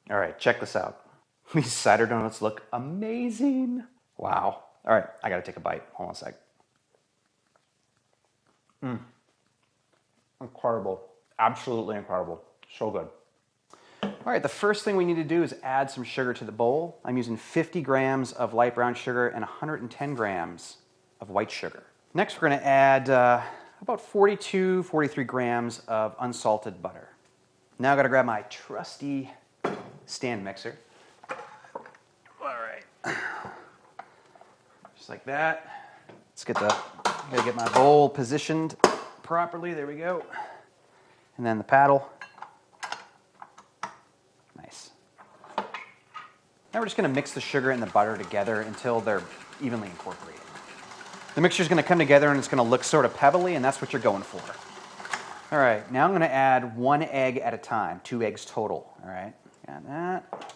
All right, check this out. These cider donuts look amazing. Wow. All right, I gotta take a bite. Hold on a sec. Incredible. Absolutely incredible. So good. All right, the first thing we need to do is add some sugar to the bowl. I'm using 50 grams of light brown sugar and 110 grams of white sugar. Next, we're gonna add about 42, 43 grams of unsalted butter. Now I gotta grab my trusty stand mixer. All right. Just like that. Gotta get my bowl positioned properly. There we go. And then the paddle. Nice. Now we're just gonna mix the sugar and the butter together until they're evenly incorporated. The mixture's gonna come together and it's gonna look sort of pebbly, and that's what you're going for. All right, now I'm gonna add 1 egg at a time, 2 eggs total, all right? Got that.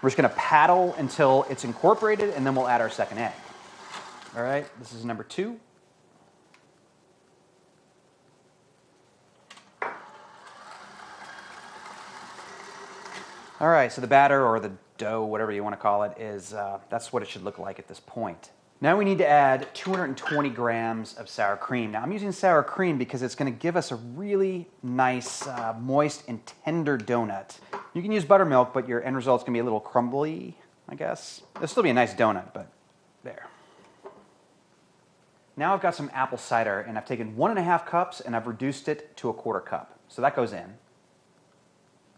We're just gonna paddle until it's incorporated, and then we'll add our second egg. All right, this is number 2. All right, so the batter or the dough, whatever you want to call it, is that's what it should look like at this point. Now we need to add 220 grams of sour cream. Now I'm using sour cream because it's going to give us a really nice, moist and tender donut. You can use buttermilk, but your end result's going to be a little crumbly, I guess. It'll still be a nice donut, but there. Now I've got some apple cider, and I've taken 1.5 cups and I've reduced it to 1/4 cup. So that goes in.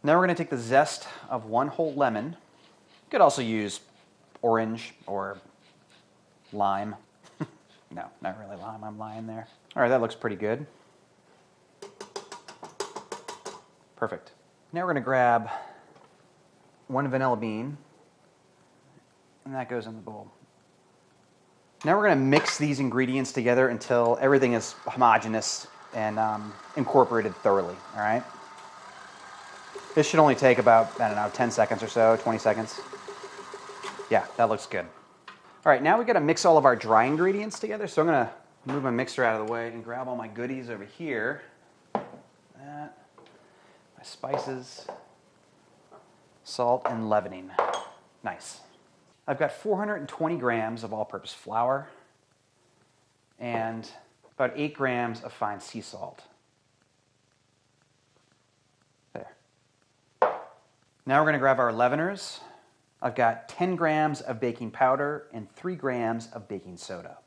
Now we're going to take the zest of 1 whole lemon. You could also use orange or lime. No, not really lime. I'm lying there. All right, that looks pretty good. Perfect. Now we're going to grab 1 vanilla bean, and that goes in the bowl. Now we're going to mix these ingredients together until everything is homogeneous and incorporated thoroughly, all right? This should only take about, I don't know, 10 seconds or so, 20 seconds. Yeah, that looks good. All right, now we got to mix all of our dry ingredients together. So I'm going to move my mixer out of the way and grab all my goodies over here. That, my spices, salt, and leavening. Nice. I've got 420 grams of all-purpose flour and about 8 grams of fine sea salt. There. Now we're going to grab our leaveners. I've got 10 grams of baking powder and 3 grams of baking soda.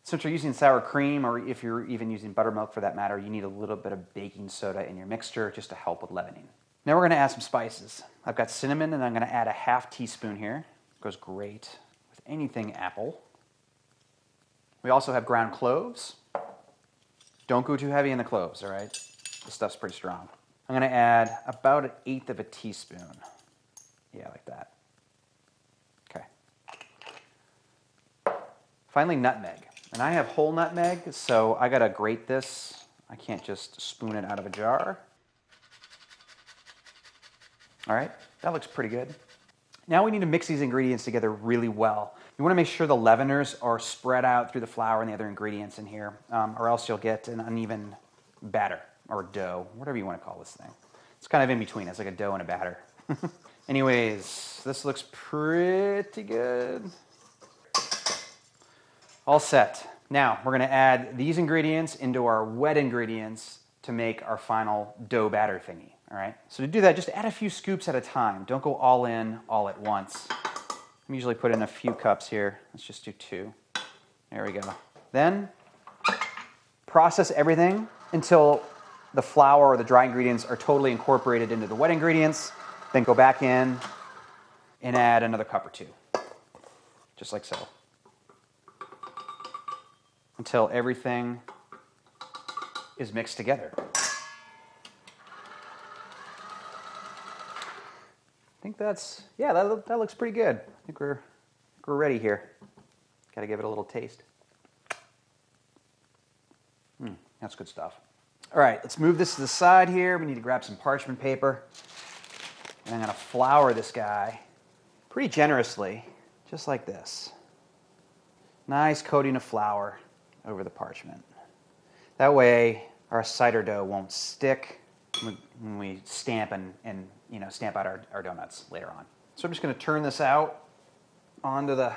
Since you're using sour cream, or if you're even using buttermilk for that matter, you need a little bit of baking soda in your mixture just to help with leavening. Now we're going to add some spices. I've got cinnamon, and I'm going to add a 1/2 teaspoon here. Goes great with anything apple. We also have ground cloves. Don't go too heavy in the cloves, all right? This stuff's pretty strong. I'm going to add about 1/8 of a teaspoon. Yeah, like that. Okay. Finally, nutmeg. And I have whole nutmeg, so I got to grate this. I can't just spoon it out of a jar. All right, that looks pretty good. Now we need to mix these ingredients together really well. You want to make sure the leaveners are spread out through the flour and the other ingredients in here, or else you'll get an uneven batter or dough, whatever you want to call this thing. It's kind of in between. It's like a dough and a batter. Anyways, this looks pretty good. All set. Now we're going to add these ingredients into our wet ingredients to make our final dough batter thingy. All right, so to do that, just add a few scoops at a time. Don't go all in all at once. I'm usually put in a few cups here. Let's just do 2. There we go. Then process everything until the flour or the dry ingredients are totally incorporated into the wet ingredients. Then go back in and add another cup or 2, just like so, until everything is mixed together. I think that's, yeah, that looks pretty good. I think we're ready here. Got to give it a little taste. That's good stuff. All right, let's move this to the side here. We need to grab some parchment paper. And I'm going to flour this guy pretty generously, just like this. Nice coating of flour over the parchment. That way our cider dough won't stick. when we stamp and you know, stamp out our donuts later on. So I'm just going to turn this out onto the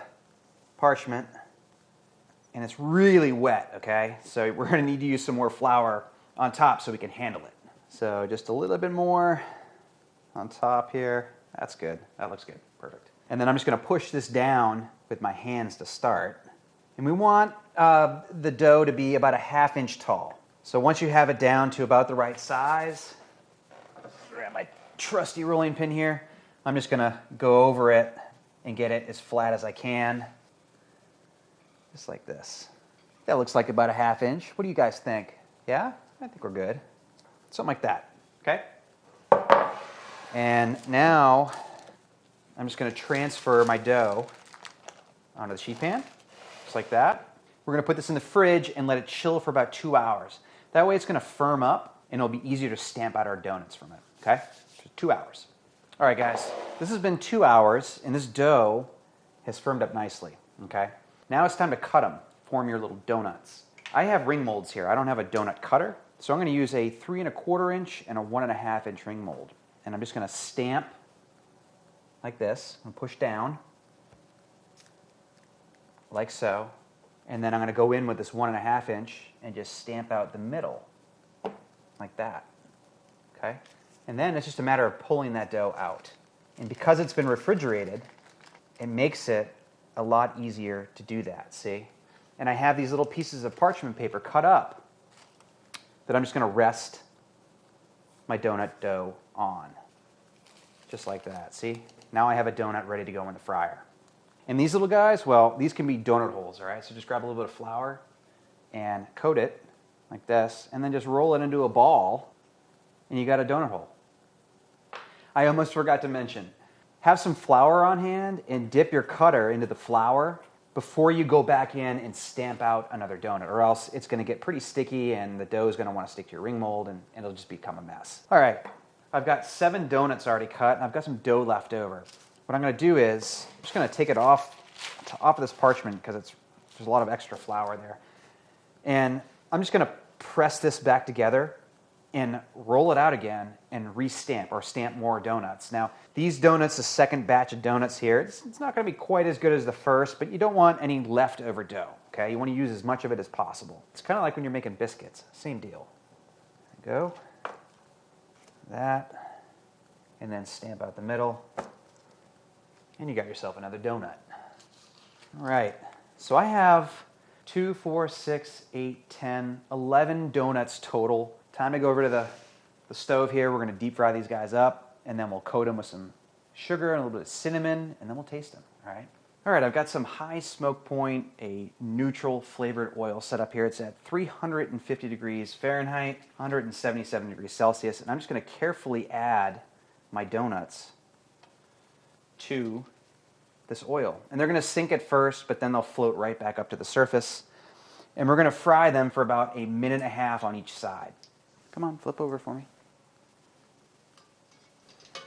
parchment, and it's really wet, okay? So we're going to need to use some more flour on top so we can handle it. So just a little bit more on top here. That's good. That looks good. Perfect. And then I'm just going to push this down with my hands to start. And we want the dough to be about a 1/2 inch tall. So once you have it down to about the right size, grab my trusty rolling pin here. I'm just going to go over it and get it as flat as I can. Just like this. That looks like about a 1/2 inch. What do you guys think? Yeah? I think we're good. Something like that. Okay? And now I'm just going to transfer my dough onto the sheet pan. Just like that. We're going to put this in the fridge and let it chill for about 2 hours. That way it's going to firm up and it'll be easier to stamp out our donuts from it. Okay? So 2 hours. All right, guys. This has been 2 hours and this dough has firmed up nicely. Okay? Now it's time to cut them. Form your little donuts. I have ring molds here. I don't have a donut cutter. So I'm going to use a 3 1/4 inch and a 1 1/2 inch ring mold. And I'm just going to stamp like this and push down like so. And then I'm going to go in with this 1 1/2 inch and just stamp out the middle like that. Okay? And then it's just a matter of pulling that dough out. And because it's been refrigerated, it makes it a lot easier to do that, see? And I have these little pieces of parchment paper cut up that I'm just going to rest my donut dough on. Just like that, see? Now I have a donut ready to go in the fryer. And these little guys, well, these can be donut holes, all right? So just grab a little bit of flour and coat it like this, and then just roll it into a ball, and you got a donut hole. I almost forgot to mention, have some flour on hand and dip your cutter into the flour before you go back in and stamp out another donut, or else it's going to get pretty sticky and the dough is going to want to stick to your ring mold and it'll just become a mess. All right, I've got 7 donuts already cut and I've got some dough left over. What I'm going to do is I'm just going to take it off of this parchment because there's a lot of extra flour there. And I'm just going to press this back together and roll it out again and restamp or stamp more donuts. Now, these donuts, the second batch of donuts here, it's not going to be quite as good as the first, but you don't want any leftover dough, okay? You want to use as much of it as possible. It's kind of like when you're making biscuits. Same deal. There you go. That. And then stamp out the middle. And you got yourself another donut. All right. So I have 2, 4, 6, 8, 10, 11 donuts total. Time to go over to the stove here. We're going to deep fry these guys up, and then we'll coat them with some sugar and a little bit of cinnamon, and then we'll taste them, all right? All right, I've got some high smoke point, a neutral flavored oil set up here. It's at 350 degrees Fahrenheit, 177 degrees Celsius, and I'm just going to carefully add my donuts to this oil. And they're going to sink at first, but then they'll float right back up to the surface. And we're going to fry them for about 1.5 minutes on each side. Come on, flip over for me.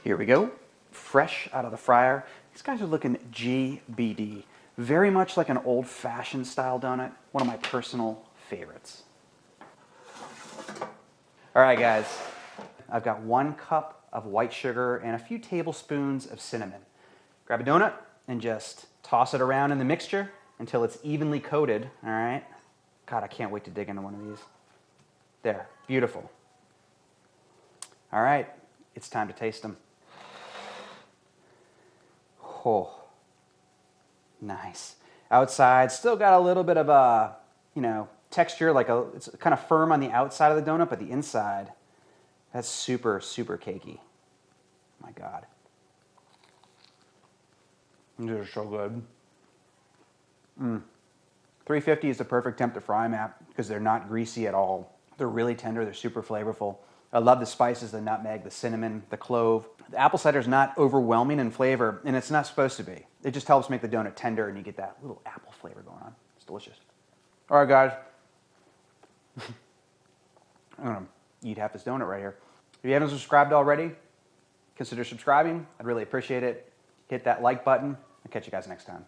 Here we go. Fresh out of the fryer. These guys are looking GBD. Very much like an old-fashioned style donut. One of my personal favorites. All right, guys. I've got 1 cup of white sugar and a few tablespoons of cinnamon. Grab a donut and just toss it around in the mixture until it's evenly coated, all right? God, I can't wait to dig into one of these. There, beautiful. All right, it's time to taste them. Oh, nice. Outside, still got a little bit of a, texture, it's kind of firm on the outside of the donut, but the inside, that's super, super cakey. My God. These are so good. 350 is the perfect temp to fry them at because they're not greasy at all. They're really tender. They're super flavorful. I love the spices, the nutmeg, the cinnamon, the clove. The apple cider is not overwhelming in flavor, and it's not supposed to be. It just helps make the donut tender, and you get that little apple flavor going on. It's delicious. All right, guys. I'm going to eat half this donut right here. If you haven't subscribed already, consider subscribing. I'd really appreciate it. Hit that like button. I'll catch you guys next time.